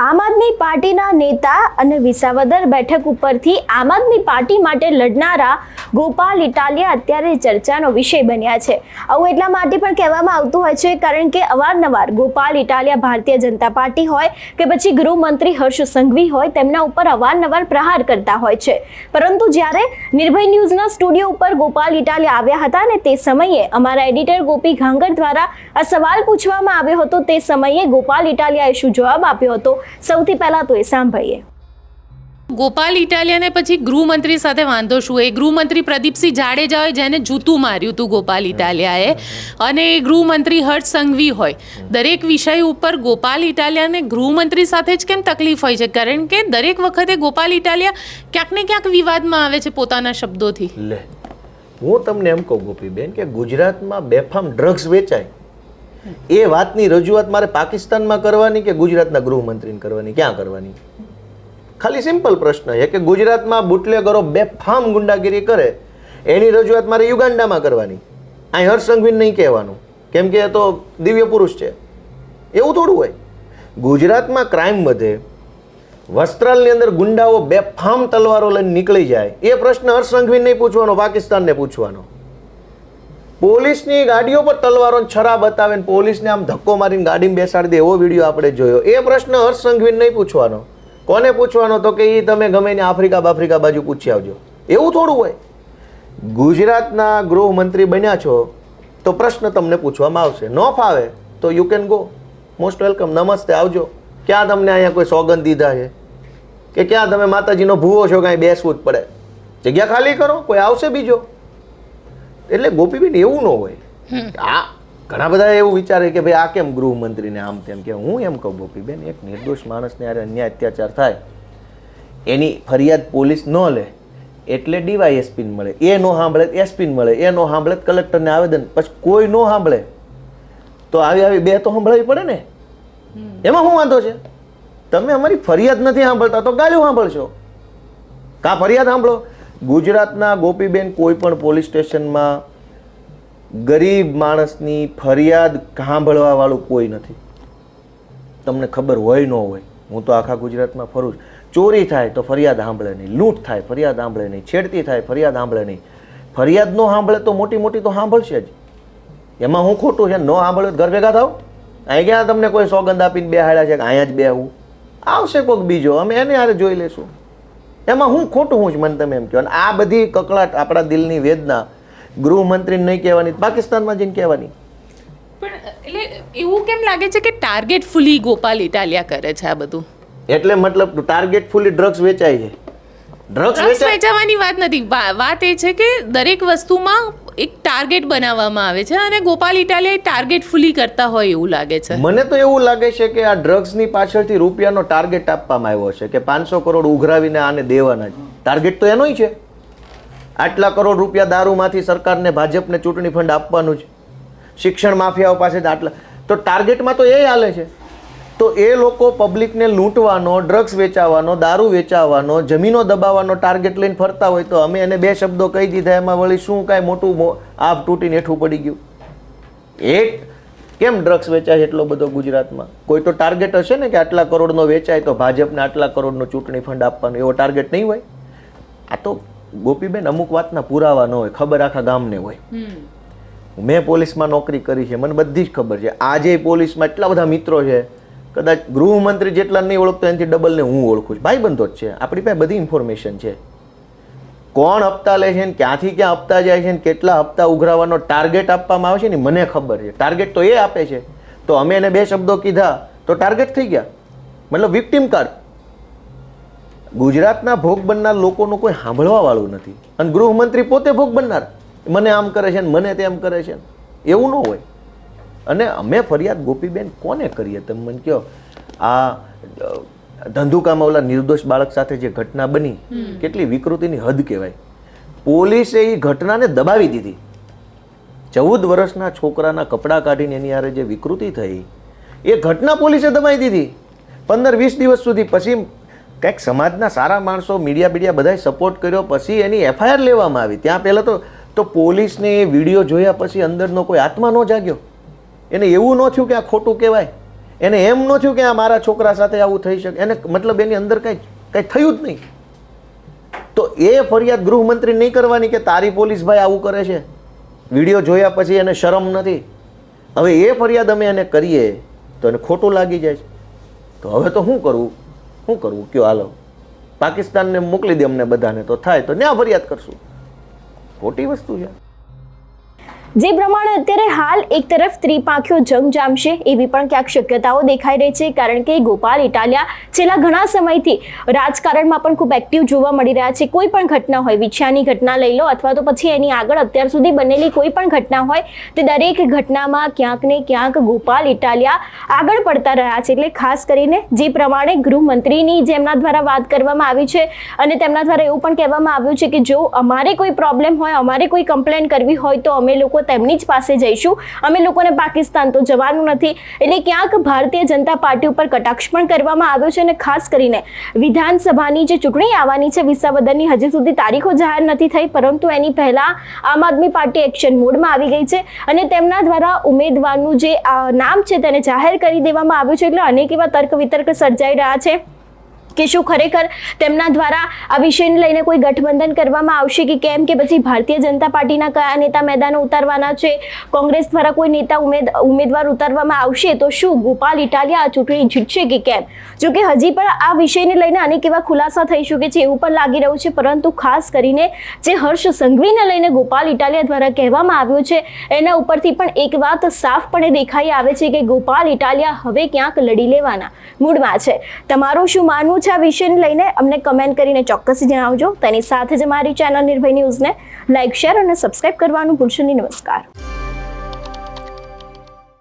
આમ આદમી પાર્ટીના નેતા અને વિસાવદર બેઠક ઉપરથી આમ આદમી પાર્ટી માટે લડનારા ગોપાલ ઇટાલિયા અત્યારે ચર્ચાનો વિષય બન્યા છે. આવું એટલા માટે પણ કહેવામાં આવતું હોય છે કારણ કે અવારનવાર ગોપાલ ઇટાલિયા ભારતીય જનતા પાર્ટી હોય કે પછી ગૃહમંત્રી હર્ષ સંઘવી હોય તેમના ઉપર અવારનવાર પ્રહાર કરતા હોય છે. પરંતુ જ્યારે નિર્ભય ન્યૂઝના સ્ટુડિયો ઉપર ગોપાલ ઇટાલિયા આવ્યા હતા ને તે સમયે અમારા એડિટર ગોપી ઘાંગર દ્વારા આ સવાલ પૂછવામાં આવ્યો હતો. તે સમયે ગોપાલ ઇટાલિયાએ શું જવાબ આપ્યો હતો સૌથી પહેલા તો એ સાંભળીએ. ગોપાલ ઇટાલિયાને પછી ગૃહમંત્રી સાથે વાંધો શું? એ ગૃહમંત્રી પ્રદીપસિંહ જાડેજા હોય જેને જૂતું માર્યું હતું ગોપાલ ઇટાલિયાએ, અને એ ગૃહમંત્રી હર્ષ સંઘવી હોય. દરેક વિષય ઉપર ગોપાલ ઇટાલિયાને ગૃહમંત્રી સાથે જ કેમ તકલીફ હોય છે? કારણ કે દરેક વખતે ગોપાલ ઇટાલિયા ક્યાંક ને ક્યાંક વિવાદમાં આવે છે પોતાના શબ્દોથી. લે, હું તમને એમ કહું ગોપીબેન કે ગુજરાતમાં બેફામ ડ્રગ્સ વેચાય, એ વાતની રજૂઆત મારે પાકિસ્તાનમાં કરવાની કે ગુજરાતના ગૃહમંત્રીને કરવાની? ક્યાં કરવાની? ખાલી સિમ્પલ પ્રશ્ન છે કે ગુજરાતમાં બુટલેગરો બેફામ ગુંડાગીરી કરે એની રજૂઆત મારે યુગાન્ડામાં કરવાની. અહીં હર્ષ સંઘવીને નહીં કહેવાનું કેમ કે એ તો દિવ્ય પુરુષ છે. એવું થોડું હોય. ગુજરાતમાં ક્રાઇમ વધે, વસ્ત્રાલની અંદર ગુંડાઓ બેફામ તલવારો લઈને નીકળી જાય, એ પ્રશ્ન હર્ષ સંઘવીને નહીં પૂછવાનો, પાકિસ્તાનને પૂછવાનો. પોલીસની ગાડીઓ પર તલવારો છરા બતાવે ને પોલીસને આમ ધક્કો મારીને ગાડીમાં બેસાડી દે એવો વિડીયો આપણે જોયો. એ પ્રશ્ન હર્ષ સંઘવીને નહીં પૂછવાનો. કોને પૂછવાનો? તો કે એ તમે ગમે ને આફ્રિકા બાજુ પૂછી આવજો. એવું થોડું હોય. ગુજરાતના ગૃહમંત્રી બન્યા છો તો પ્રશ્ન તમને પૂછવામાં આવશે. ન ફાવે તો you can go, most welcome, નમસ્તે, આવજો. ક્યાં તમને અહીંયા કોઈ સોગંદ દીધા છે કે ક્યાં તમે માતાજીનો ભૂવો છો? કાંઈ બેસવું જ પડે, જગ્યા ખાલી કરો, કોઈ આવશે બીજો. એટલે ગોપીબેન એવું ન હોય. આ ઘણા બધા એવું વિચારે કે ભાઈ આ કેમ ગૃહમંત્રીને આમ તેમ કે. હું એમ કહું ગોપીબેન, એક નિર્દોષ માણસને યારે અન્યાય અત્યાચાર થાય એની ફરિયાદ પોલીસ ન લે એટલે ડીવાયએસપીને મળે, એ નો સાંભળે એસપીને મળે, એ નો સાંભળે કલેક્ટરને આવેદન, પછી કોઈ નો સાંભળે તો આવી બે તો સાંભળવી પડે ને. એમાં શું વાંધો છે? તમે અમારી ફરિયાદ નથી સાંભળતા તો ગાળ્યું સાંભળશો. કા ફરિયાદ સાંભળો. ગુજરાતના ગોપીબેન કોઈ પણ પોલીસ સ્ટેશનમાં ગરીબ માણસની ફરિયાદ સાંભળવા વાળું કોઈ નથી. તમને ખબર હોય ન હોય, હું તો આખા ગુજરાતમાં ફરું છું. ચોરી થાય તો ફરિયાદ સાંભળે નહીં, લૂંટ થાય ફરિયાદ સાંભળે નહીં, છેડતી થાય ફરિયાદ સાંભળે નહીં. ફરિયાદ ન સાંભળે તો મોટી મોટી તો સાંભળશે જ. એમાં હું ખોટું છે? ન સાંભળ્યું ઘર ભેગા થાવ. અહીં ગયા તમને કોઈ સોગંદ આપીને બેહાડ્યા છે કે અહીંયા જ બેહવું? આવશે કોઈક બીજો, અમે એને હારે જોઈ લેશું. એમાં હું ખોટું હું જ મને તમે એમ કહો. અને આ બધી કકળાટ, આપણા દિલની વેદના ગૃહમંત્રીને નહીં કહેવાની, પાકિસ્તાનમાં જઈને કહેવાની. પણ એટલે એવું કેમ લાગે છે કે ટાર્ગેટ ફુલી ગોપાલ ઇટાલિયા કરે છે આ બધું? એટલે મતલબ ટાર્ગેટ ફુલી ડ્રગ્સ વેચાય છે. ડ્રગ્સ વેચાવાની વાત નથી. વાત એ છે કે દરેક વસ્તુમાં એક ટાર્ગેટ બનાવવામાં આવે છે અને ગોપાલ ઇટાલિયા ટાર્ગેટ ફુલી કરતા હોય એવું લાગે છે. મને તો એવું લાગે છે કે આ ડ્રગ્સની પાછળથી રૂપિયાનો ટાર્ગેટ આપવામાં આવ્યો છે કે 500 કરોડ ઉઘરાવીને આને દેવાના છે. ટાર્ગેટ તો એનોય છે. આટલા કરોડ રૂપિયા દારૂમાંથી સરકારને, ભાજપને ચૂંટણી ફંડ આપવાનું છે. શિક્ષણ માફિયાઓ પાસે આટલા, તો ટાર્ગેટમાં તો એ હાલે છે. તો એ લોકો પબ્લિકને લૂંટવાનો, ડ્રગ્સ વેચાવાનો, દારૂ વેચાવાનો, જમીનો દબાવવાનો ટાર્ગેટ લઈને ફરતા હોય તો અમે એને બે શબ્દો કહી દીધા, એમાં વળી શું કાંઈ મોટું આપ તૂટીને હેઠું પડી ગયું? એક કેમ ડ્રગ્સ વેચાય એટલો બધો ગુજરાતમાં? કોઈ તો ટાર્ગેટ હશે ને કે આટલા કરોડનો વેચાય તો ભાજપને આટલા કરોડનો ચૂંટણી ફંડ આપવાનો, એવો ટાર્ગેટ નહીં હોય. આ તો ગોપીબેન અમુક વાતના પુરાવા ન હોય, ખબર આખા ગામને હોય. મેં પોલીસમાં નોકરી કરી છે, મને બધી જ ખબર છે. આજે પોલીસમાં એટલા બધા મિત્રો છે, કદાચ ગૃહમંત્રી જેટલા નહીં ઓળખતો એનાથી ડબલને હું ઓળખું છું. ભાઈબંધો જ છે, આપણી પાસે બધી ઇન્ફોર્મેશન છે. કોણ હપ્તા લે છે ને ક્યાંથી ક્યાં હપ્તા જાય છે ને કેટલા હપ્તા ઉઘરાવવાનો ટાર્ગેટ આપવામાં આવે છે ને મને ખબર છે. ટાર્ગેટ તો એ આપે છે. તો અમે એને બે શબ્દો કીધા તો ટાર્ગેટ થઈ ગયા, મતલબ વિક્ટિમ કાર્ડ. ગુજરાતના ભોગ બનનાર લોકોનું કોઈ સાંભળવા વાળું નથી અને ગૃહમંત્રી પોતે ભોગ બનનાર. મને આમ કરે છે ને મને તેમ કરે છે, એવું ન હોય. અને અમે ફરિયાદ ગોપીબેન કોને કરીએ તમે મને કહો? આ ધંધુકામાં ઓલા નિર્દોષ બાળક સાથે જે ઘટના બની, કેટલી વિકૃતિની હદ કહેવાય. પોલીસે એ ઘટનાને દબાવી દીધી. 14 વર્ષના છોકરાના કપડાં કાઢીને એની હારે જે વિકૃતિ થઈ એ ઘટના પોલીસે દબાવી દીધી 15-20 દિવસ સુધી. પછી કંઈક સમાજના સારા માણસો, મીડિયા બધાએ સપોર્ટ કર્યો, પછી એની એફઆઈઆર લેવામાં આવી. ત્યાં પહેલાં તો પોલીસને એ વિડીયો જોયા પછી અંદરનો કોઈ આત્મા ન જાગ્યો. એને એવું ન થયું કે આ ખોટું કહેવાય. એને એમ ન થયું કે આ મારા છોકરા સાથે આવું થઈ શકે, એને મતલબ એની અંદર કંઈ થયું જ નહીં. તો એ ફરિયાદ ગૃહમંત્રી નહીં કરવાની કે તારી પોલીસ ભાઈ આવું કરે છે, વિડીયો જોયા પછી એને શરમ નથી. હવે એ ફરિયાદ અમે એને કરીએ તો એને ખોટું લાગી જાય છે. તો હવે તો શું કરવું કયો? હાલો પાકિસ્તાનને મોકલી દે અમને બધાને, તો થાય તો ન્યા ફરિયાદ કરશું. ખોટી વસ્તુ છે. જે પ્રમાણે અત્યારે હાલ એક તરફ ત્રિપાંખીયો જંગ જામશે એવી પણ ક્યાંક શક્યતાઓ દેખાઈ રહી છે, કારણ કે ગોપાલ ઇટાલિયા છેલ્લા ઘણા સમયથી રાજકારણમાં પણ ખૂબ એક્ટિવ જોવા મળી રહ્યા છે. કોઈ પણ ઘટના હોય, વિછિયાની ઘટના લઈ લો અથવા તો પછી એની આગળ અત્યાર સુધી બનેલી કોઈ પણ ઘટના હોય, તે દરેક ઘટનામાં ક્યાંક ને ક્યાંક ગોપાલ ઇટાલિયા આગળ પડતા રહ્યા છે. એટલે ખાસ કરીને જે પ્રમાણે ગૃહમંત્રીની જેમના દ્વારા વાત કરવામાં આવી છે અને તેમના દ્વારા એવું પણ કહેવામાં આવ્યું છે કે જો અમારે કોઈ પ્રોબ્લેમ હોય, અમારે કોઈ કમ્પ્લેન કરવી હોય તો અમે લોકો તેમની જ પાસે જઈશું, અમે લોકોને પાકિસ્તાન તો જવાનું નથી. એટલે ક્યાંક ભારતીય જનતા પાર્ટી ઉપર કટાક્ષ પણ કરવામાં આવ્યો છે. અને ખાસ કરીને વિધાનસભાની જે ચૂંટણી આવવાની છે વિસાવદરની, હજી સુધી તારીખો જાહેર નથી થઈ, પરંતુ એની પહેલા આમ આદમી પાર્ટી એક્શન મોડમાં આવી ગઈ છે અને તેમના દ્વારા ઉમેદવારનું જે નામ છે તેને જાહેર કરી દેવામાં આવ્યું છે. એટલે અનેક એવા તર્ક વિતર્ક સર્જાઈ રહ્યા છે કે શું ખરેખર તેમના દ્વારા આ વિષયને લઈને કોઈ ગઠબંધન કરવામાં આવશે કે કેમ, કે પછી ભારતીય જનતા પાર્ટીના કયા નેતા મેદાનો ઉતારવાના છે, કોંગ્રેસ દ્વારા કોઈ નેતા ઉમેદવાર ઉતારવામાં આવશે, તો શું ગોપાલ ઇટાલિયા આ ચૂંટણી જીતશે કે કેમ? જો કે હજી પણ આ વિષયને લઈને અનેક એવા ખુલાસા થઈ શકે છે એવું પણ લાગી રહ્યું છે. પરંતુ ખાસ કરીને જે હર્ષ સંઘવીને લઈને ગોપાલ ઇટાલિયા દ્વારા કહેવામાં આવ્યું છે એના ઉપરથી પણ એક વાત સાફપણે દેખાઈ આવે છે કે ગોપાલ ઇટાલિયા હવે ક્યાંક લડી લેવાના મૂડમાં છે. તમારું શું માનવું છે આ વિષયને લઈને? અમને કમેન્ટ કરીને ચોક્કસ જણાવજો. તેની સાથે જ અમારી ચેનલ નિર્ભય ન્યૂઝને લાઇક, શેર અને સબસ્ક્રાઇબ કરવાનું ભૂલશો નહીં. નમસ્કાર.